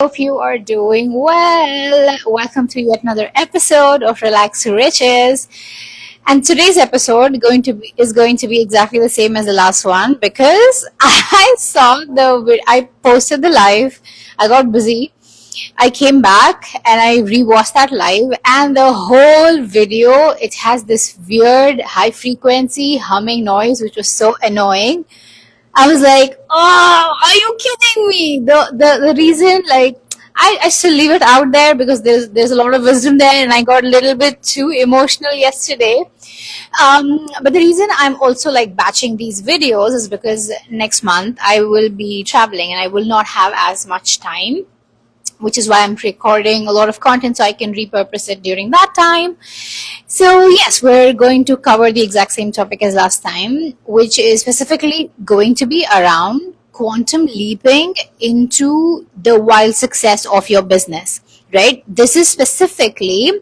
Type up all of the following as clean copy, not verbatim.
Hope you are doing well. Welcome to yet another episode of Relax to Riches. And today's episode is going to be exactly the same as the last one because I posted the live. I got busy. I came back and I rewatched that live, and the whole video, it has this weird high frequency humming noise which was so annoying. I was like, oh, are you kidding me? The reason, like, I still leave it out there because there's a lot of wisdom there, and I got a little bit too emotional yesterday. But the reason I'm also like batching these videos is because next month I will be traveling and I will not have as much time, which is why I'm recording a lot of content so I can repurpose it during that time. So yes, we're going to cover the exact same topic as last time, which is specifically going to be around quantum leaping into the wild success of your business, right? This is specifically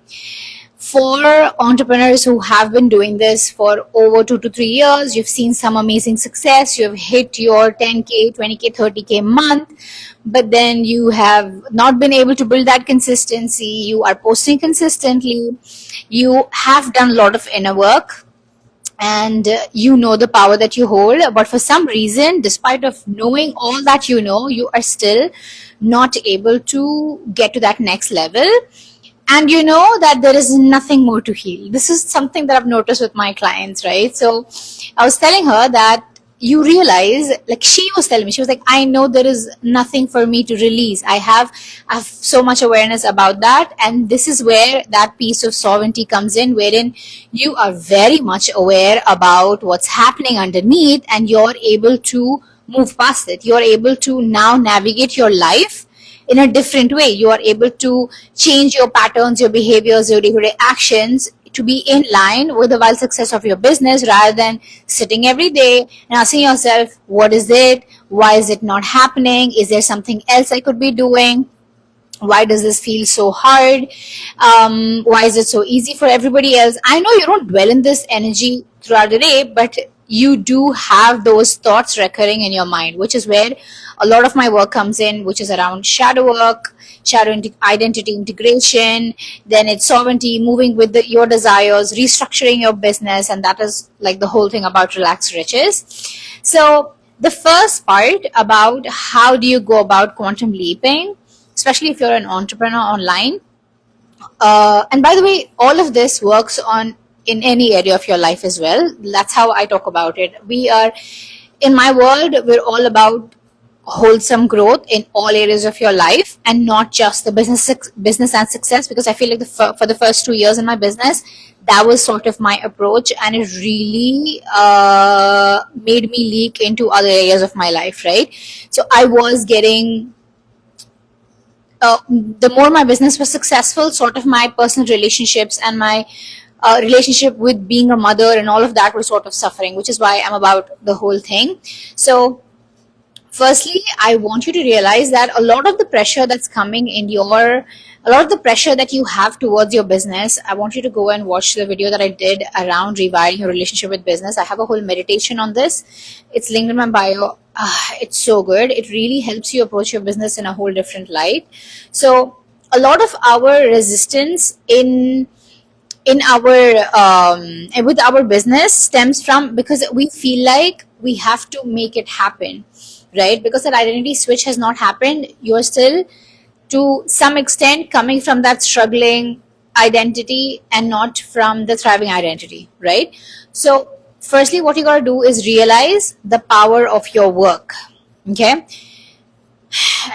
for entrepreneurs who have been doing this for over 2 to 3 years. You've seen some amazing success. You've hit your 10K, 20K, 30K month, but then you have not been able to build that consistency. You are posting consistently. You have done a lot of inner work, and you know the power that you hold, but for some reason, despite of knowing all that you are still not able to get to that next level. And you know that there is nothing more to heal. This is something that I've noticed with my clients, right? So I was telling her that you realize, like she was telling me, she was like, I know there is nothing for me to release. I have so much awareness about that. And this is where that piece of sovereignty comes in, wherein you are very much aware about what's happening underneath and you're able to move past it. You're able to now navigate your life in a different way. You are able to change your patterns, your behaviors, your day-to-day actions to be in line with the wild success of your business, rather than sitting every day and asking yourself, what is it? Why is it not happening? Is there something else I could be doing? Why does this feel so hard? Why is it so easy for everybody else? I know you don't dwell in this energy throughout the day, but you do have those thoughts recurring in your mind, which is where a lot of my work comes in, which is around shadow work, identity integration. Then it's sovereignty, moving with your desires, restructuring your business, and that is like the whole thing about Relaxed Riches. So the first part about how do you go about quantum leaping, especially if you're an entrepreneur online. And by the way, all of this works on in any area of your life as well. That's how I talk about it. In my world, we're all about wholesome growth in all areas of your life, and not just the business and success, because I feel like for the first 2 years in my business, that was sort of my approach, and it really made me leak into other areas of my life, right? So I was getting the more my business was successful, sort of my personal relationships and my relationship with being a mother and all of that was sort of suffering, which is why I'm about the whole thing. So firstly, I want you to realize that a lot of the pressure that's coming a lot of the pressure that you have towards your business, I want you to go and watch the video that I did around rewiring your relationship with business. I have a whole meditation on this. It's linked in my bio. It's so good. It really helps you approach your business in a whole different light. So a lot of our resistance with our business stems from because we feel like we have to make it happen, right? Because that identity switch has not happened. You're still to some extent coming from that struggling identity and not from the thriving identity, right? So firstly, what you got to do is realize the power of your work. Okay,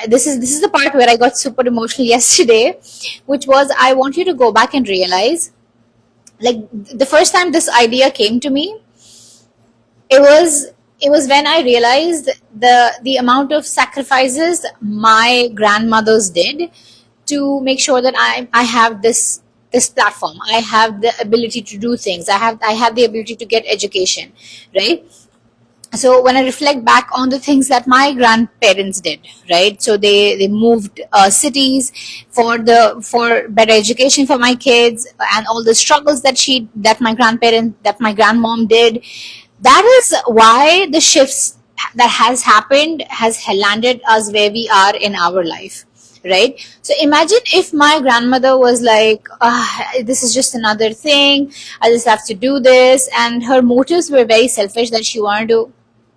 this is the part where I got super emotional yesterday, which was, I want you to go back and realize, like, the first time this idea came to me, it was when I realized the amount of sacrifices my grandmothers did to make sure that I have this platform. I have the ability to do things. I have the ability to get education, right? So when I reflect back on the things that my grandparents did, right? So they moved cities for better education for my kids, and all the struggles that my grandmom did. That is why the shifts that has happened has landed us where we are in our life, right? So imagine if my grandmother was like, this is just another thing, I just have to do this, and her motives were very selfish, that she wanted to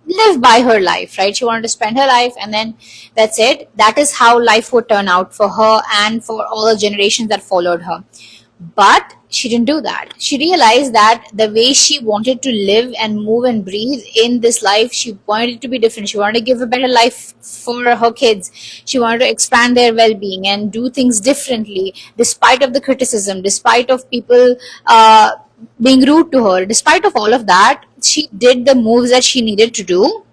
live by her life, right? She wanted to spend her life and then that's it. That is how life would turn out for her and for all the generations that followed her. But she didn't do that. She realized that the way she wanted to live and move and breathe in this life, she wanted it to be different. She wanted to give a better life for her kids. She wanted to expand their well-being and do things differently, despite of the criticism, despite of people being rude to her. Despite of all of that, she did the moves that she needed to do,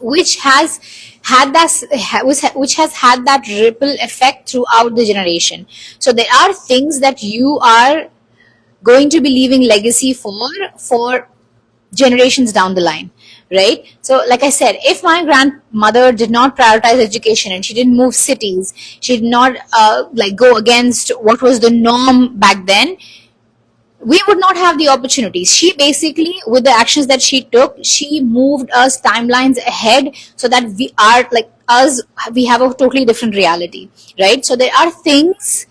which has had that which has had that ripple effect throughout the generation. So there are things that you are going to be leaving legacy for generations down the line, right? So like I said, if my grandmother did not prioritize education and she didn't move cities, she did not like go against what was the norm back then, we would not have the opportunities. She basically, with the actions that she took, she moved us timelines ahead so that we are like us, we have a totally different reality, right? So there are things,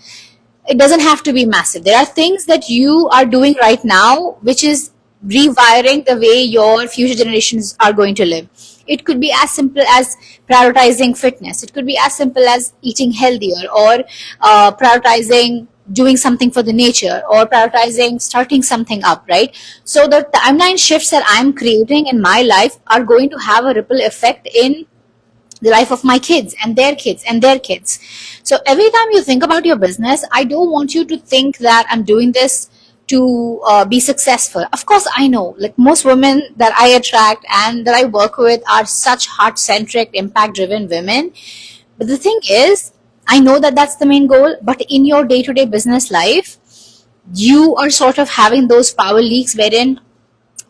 it doesn't have to be massive. There are things that you are doing right now, which is rewiring the way your future generations are going to live. It could be as simple as prioritizing fitness. It could be as simple as eating healthier, or prioritizing doing something for the nature, or prioritizing starting something up, right? So the timeline shifts that I'm creating in my life are going to have a ripple effect in the life of my kids and their kids and their kids. So every time you think about your business, I don't want you to think that I'm doing this to be successful. Of course, I know, like most women that I attract and that I work with are such heart-centric, impact-driven women. But the thing is, I know that that's the main goal, but in your day-to-day business life, you are sort of having those power leaks wherein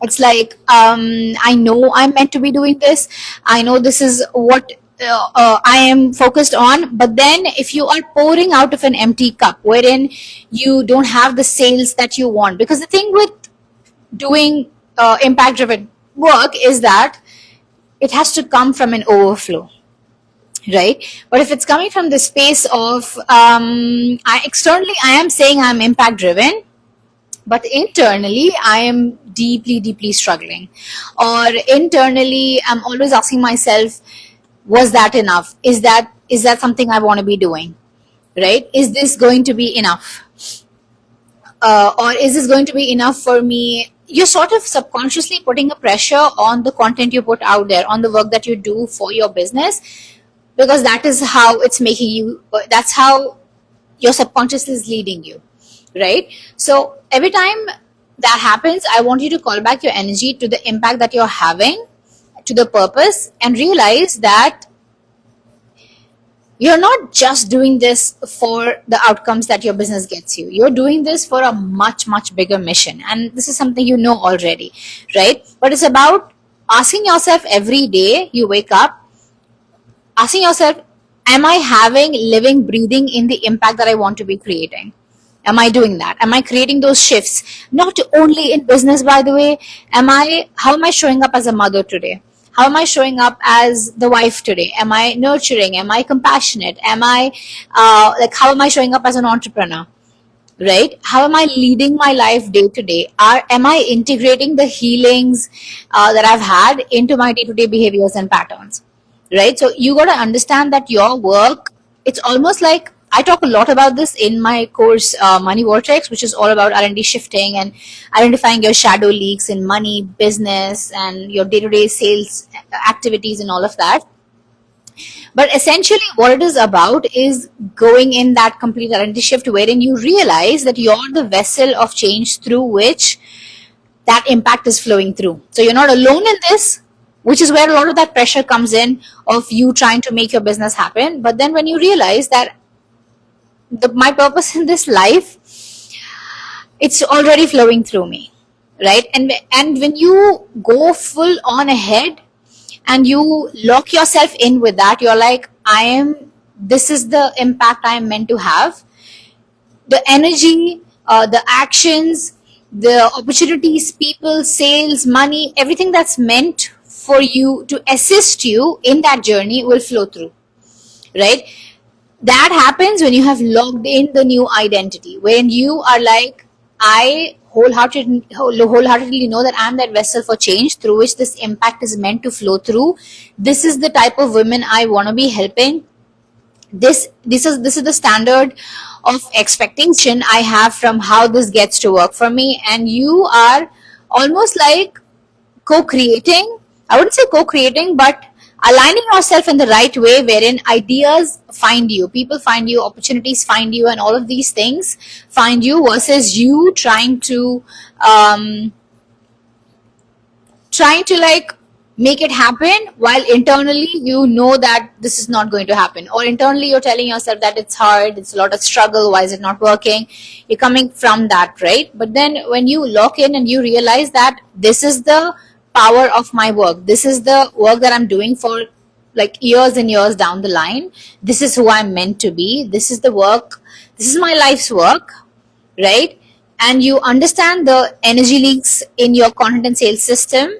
it's like, I know I'm meant to be doing this. I know this is what I am focused on. But then if you are pouring out of an empty cup wherein you don't have the sales that you want, because the thing with doing impact driven work is that it has to come from an overflow, right? But if it's coming from the space of externally I am saying I'm impact driven, but internally I am deeply struggling, or internally I'm always asking myself, was that enough? Is that something I want to be doing, right? Is this going to be enough, or is this going to be enough for me? You're sort of subconsciously putting a pressure on the content you put out there, on the work that you do for your business, because that is how it's making you, that's how your subconscious is leading you, right? So every time that happens, I want you to call back your energy to the impact that you're having, to the purpose, and realize that you're not just doing this for the outcomes that your business gets you. You're doing this for a much bigger mission. And this is something you know already, right? But it's about asking yourself every day you wake up, asking yourself, am I having, living, breathing in the impact that I want to be creating? Am I doing that? Am I creating those shifts? Not only in business, by the way. How am I showing up as a mother today? How am I showing up as the wife today? Am I nurturing? Am I compassionate? How am I showing up as an entrepreneur? Right? How am I leading my life day to day? Am I integrating the healings that I've had into my day-to-day behaviors and patterns? Right? So you got to understand that your work, it's almost like, I talk a lot about this in my course, Money Vortex, which is all about R&D shifting and identifying your shadow leaks in money, business, and your day-to-day sales activities and all of that. But essentially what it is about is going in that complete R&D shift wherein you realize that you're the vessel of change through which that impact is flowing through. So you're not alone in this, which is where a lot of that pressure comes in of you trying to make your business happen. But then when you realize that my purpose in this life, it's already flowing through me, right? And when you go full on ahead and you lock yourself in with that, you're like, this is the impact I am meant to have. The energy, the actions, the opportunities, people, sales, money, everything that's meant for you to assist you in that journey will flow through, right? That happens when you have logged in the new identity, when you are like, I wholeheartedly know that I'm that vessel for change through which this impact is meant to flow through. This is the type of women I want to be helping. This is the standard of expectation I have from how this gets to work for me. And you are almost like co-creating, I wouldn't say co-creating, but aligning yourself in the right way, wherein ideas find you, people find you, opportunities find you, and all of these things find you, versus you um, trying to like make it happen while internally you know that this is not going to happen, or internally you're telling yourself that it's hard, it's a lot of struggle, why is it not working. You're coming from that, right? But then when you lock in and you realize that this is the power of my work, this is the work that I'm doing for like years and years down the line, this is who I'm meant to be, this is the work, this is my life's work, right? And you understand the energy leaks in your content and sales system.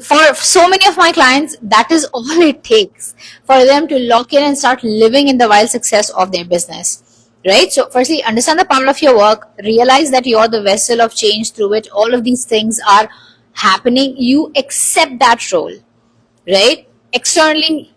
For so many of my clients, that is all it takes for them to lock in and start living in the wild success of their business, right? So firstly, understand the power of your work, realize that you're the vessel of change through which all of these things are happening. You accept that role, right? Externally,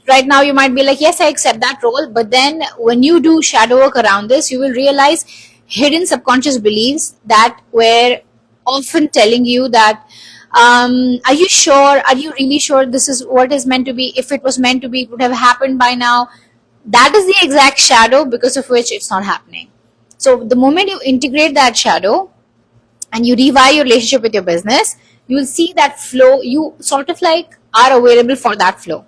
right now you might be like, yes, I accept that role, but then when you do shadow work around this, you will realize hidden subconscious beliefs that were often telling you that, are you sure, are you really sure this is what is meant to be? If it was meant to be, it would have happened by now. That is the exact shadow because of which it's not happening. So the moment you integrate that shadow and you rewire your relationship with your business, you will see that flow. You sort of like are available for that flow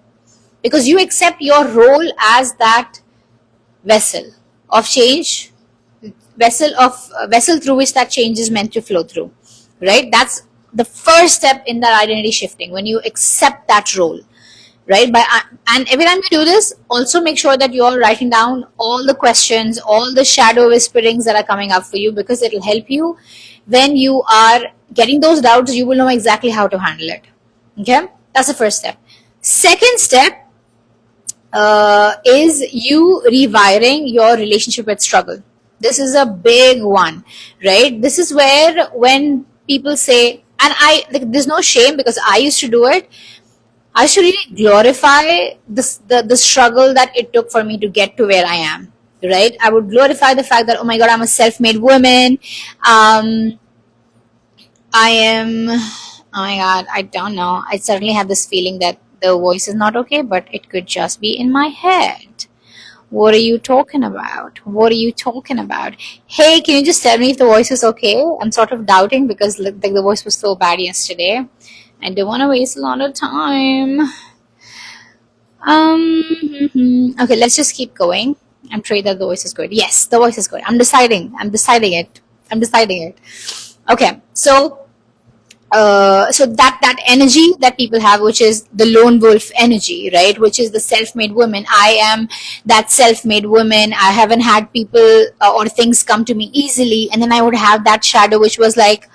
because you accept your role as that vessel of change, vessel through which that change is meant to flow through, right? That's the first step in that identity shifting, when you accept that role, right? And every time you do this, also make sure that you're writing down all the questions, all the shadow whisperings that are coming up for you, because it'll help you when you are getting those doubts. You will know exactly how to handle it. Okay, that's the first step. Second step is you rewiring your relationship with struggle. This is a big one, right? This is where when people say, and I like, there's no shame because I used to do it. I should really glorify the struggle that it took for me to get to where I am, right? I would glorify the fact that, oh my God, I'm a self-made woman. I am, oh my God, I don't know. I certainly have this feeling that the voice is not okay, but it could just be in my head. What are you talking about? What are you talking about? Hey, can you just tell me if the voice is okay? I'm sort of doubting because like the voice was so bad yesterday. I don't want to waste a lot of time. Okay, let's just keep going. I'm sure that the voice is good. Yes, the voice is good. I'm deciding it. Okay, so that energy that people have, which is the lone wolf energy, right? Which is the self-made woman. I am that self-made woman. I haven't had people or things come to me easily. And then I would have that shadow, which was like,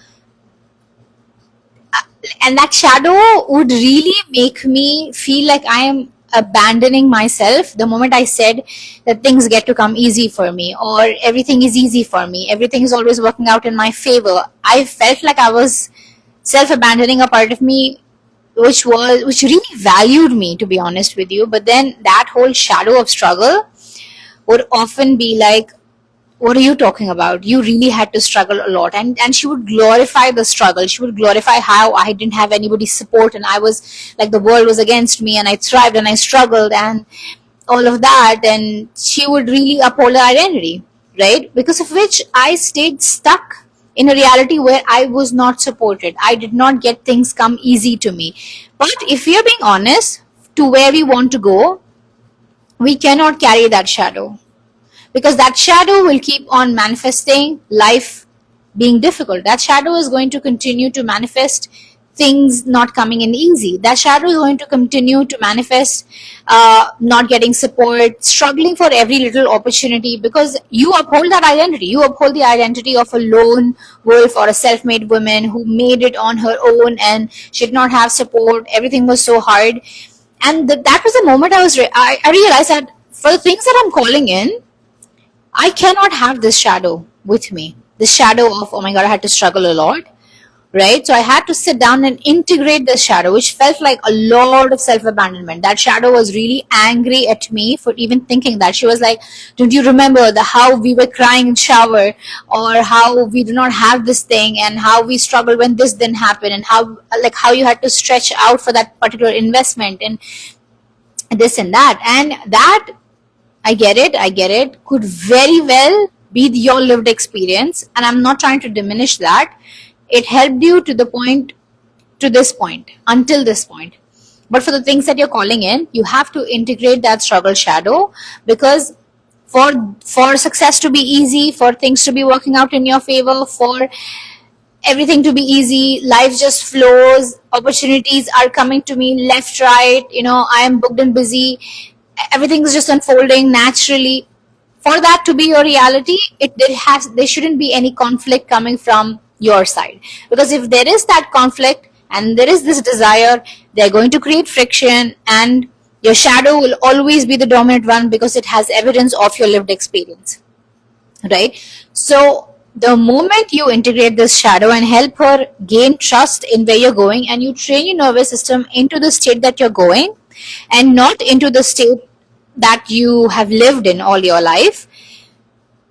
and that shadow would really make me feel like I am abandoning myself the moment I said that things get to come easy for me, or everything is easy for me, everything is always working out in my favor. I felt like I was self-abandoning a part of me which really valued me, to be honest with you. But then that whole shadow of struggle would often be like, what are you talking about? You really had to struggle a lot. And she would glorify the struggle. She would glorify how I didn't have anybody's support and I was like, the world was against me and I thrived and I struggled and all of that. And she would really uphold her identity, right? Because of which I stayed stuck in a reality where I was not supported. I did not get things come easy to me. But if we are being honest, to where we want to go, we cannot carry that shadow. Because that shadow will keep on manifesting life being difficult. That shadow is going to continue to manifest things not coming in easy. That shadow is going to continue to manifest not getting support, struggling for every little opportunity, because you uphold that identity. You uphold the identity of a lone wolf or a self-made woman who made it on her own and she did not have support. Everything was so hard. And that was the moment I realized that for the things that I'm calling in, I cannot have this shadow with me. This shadow of, oh my God, I had to struggle a lot, right? So I had to sit down and integrate the shadow, which felt like a lot of self-abandonment. That shadow was really angry at me for even thinking that. She was like, don't you remember the how we were crying in shower, or how we do not have this thing, and how we struggled when this didn't happen, and how you had to stretch out for that particular investment, and this and that. And that, I get it, could very well be your lived experience. And I'm not trying to diminish that. It helped you to the point, to this point, until this point. But for the things that you're calling in, you have to integrate that struggle shadow, because for success to be easy, for things to be working out in your favor, for everything to be easy, life just flows, opportunities are coming to me left, right, I am booked and busy, everything is just unfolding naturally. For that to be your reality, there shouldn't be any conflict coming from your side. Because if there is that conflict and there is this desire, they're going to create friction, and your shadow will always be the dominant one, because it has evidence of your lived experience, right? So the moment you integrate this shadow and help her gain trust in where you're going, and you train your nervous system into the state that you're going, and not into the state that you have lived in all your life,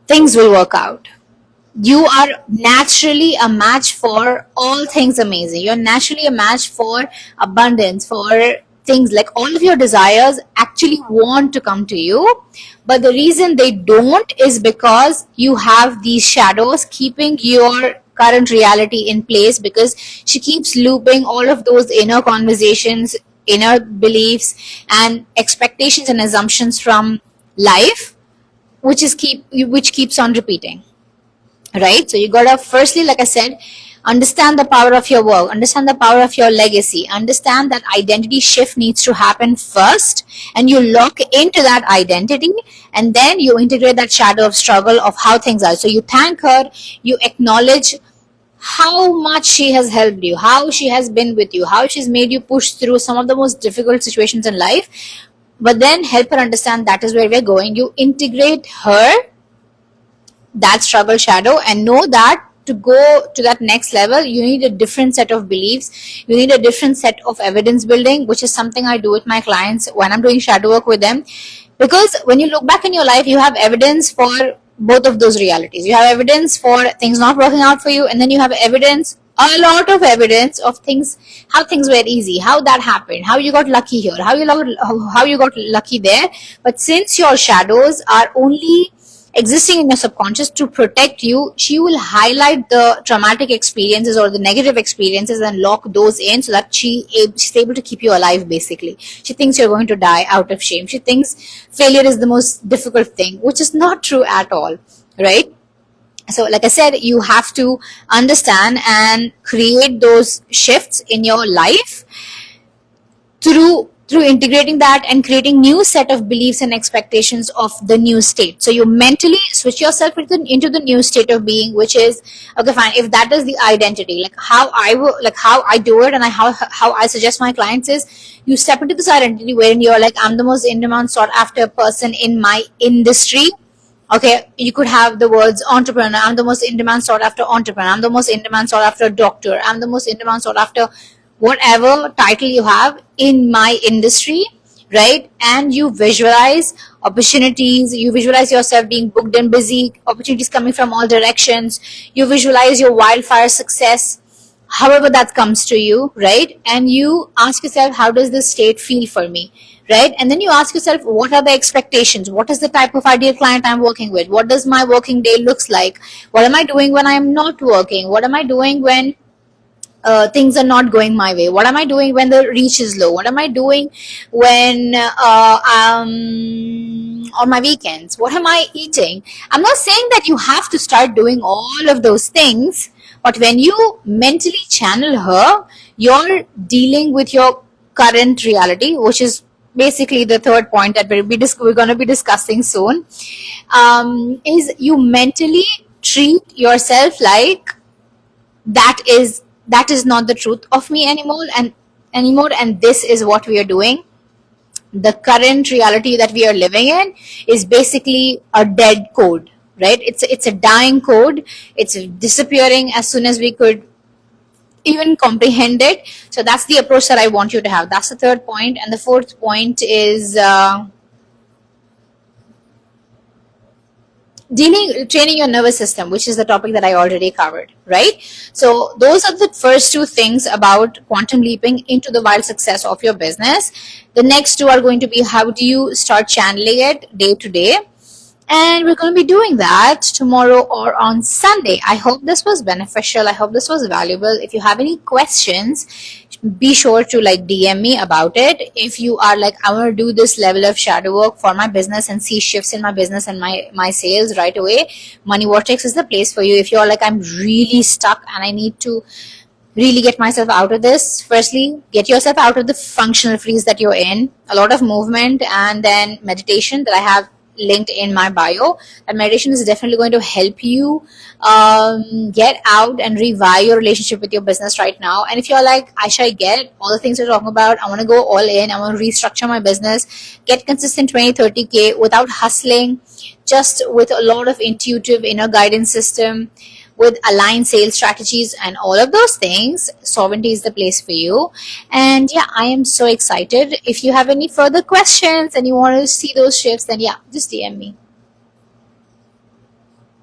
things will work out. You are naturally a match for all things amazing. You're naturally a match for abundance, for things like all of your desires actually want to come to you. But the reason they don't is because you have these shadows keeping your current reality in place, because she keeps looping all of those inner conversations, inner beliefs, and expectations and assumptions from life, which keeps on repeating. Right? So you gotta, firstly, like I said, understand the power of your work, understand the power of your legacy, understand that identity shift needs to happen first, and you lock into that identity, and then you integrate that shadow of struggle of how things are. So you thank her, you acknowledge how much she has helped you, how she has been with you, how she's made you push through some of the most difficult situations in life, but then help her understand that is where we're going. You integrate her, that struggle shadow, and know that to go to that next level, you need a different set of beliefs, you need a different set of evidence building, which is something I do with my clients when I'm doing shadow work with them. Because when you look back in your life, you have evidence for both of those realities. You have evidence for things not working out for you, and then you have evidence, a lot of evidence of things, how things were easy, how that happened, how you got lucky here, how you got lucky there. But since your shadows are only existing in your subconscious to protect you, she will highlight the traumatic experiences or the negative experiences and lock those in, so that she's able to keep you alive. Basically, she thinks you're going to die out of shame. She thinks failure is the most difficult thing, which is not true at all, right? So like I said, you have to understand and create those shifts in your life through integrating that and creating new set of beliefs and expectations of the new state. So you mentally switch yourself into the new state of being, which is, okay, fine, if that is the identity, like how I do it, and how I suggest my clients is, you step into this identity wherein you're like, I'm the most in-demand sought after person in my industry. Okay, you could have the words entrepreneur, I'm the most in-demand sought after entrepreneur, I'm the most in-demand sought after doctor, I'm the most in-demand sought after whatever title you have in my industry, right? And you visualize opportunities, you visualize yourself being booked and busy, opportunities coming from all directions, you visualize your wildfire success, however that comes to you, right? And you ask yourself, how does this state feel for me, right? And then you ask yourself, what are the expectations, what is the type of ideal client I'm working with, what does my working day looks like, what am I doing when I'm not working, what am I doing when things are not going my way, what am I doing when the reach is low, what am I doing when on my weekends, what am I eating. I'm not saying that you have to start doing all of those things, but when you mentally channel her, you're dealing with your current reality, which is basically the third point that we're going to be discussing soon, is you mentally treat yourself like that is not the truth of me anymore, and this is what we are doing. the current reality that we are living in is basically a dead code, right? It's a dying code. It's disappearing as soon as we could even comprehend it. So that's the approach that I want you to have. That's the third point. And the fourth point is training your nervous system, which is the topic that I already covered, right? So those are the first two things about quantum leaping into the wild success of your business. The next two are going to be, how do you start channeling it day to day? And we're going to be doing that tomorrow or on Sunday. I hope this was beneficial. I hope this was valuable. If you have any questions, be sure to like DM me about it. If you are like, I want to do this level of shadow work for my business and see shifts in my business and my sales right away, Money Vortex is the place for you. If you're like, I'm really stuck and I need to really get myself out of this, firstly, get yourself out of the functional freeze that you're in. A lot of movement and then meditation that I have linked in my bio. That meditation is definitely going to help you get out and revise your relationship with your business right now. And if you're like, Aisha, I get all the things you're talking about, I want to go all in, I want to restructure my business, get consistent 20-30K without hustling, just with a lot of intuitive inner guidance system, with aligned sales strategies and all of those things, Sovereignty is the place for you. And yeah, I am so excited. If you have any further questions and you want to see those shifts, then yeah, just DM me.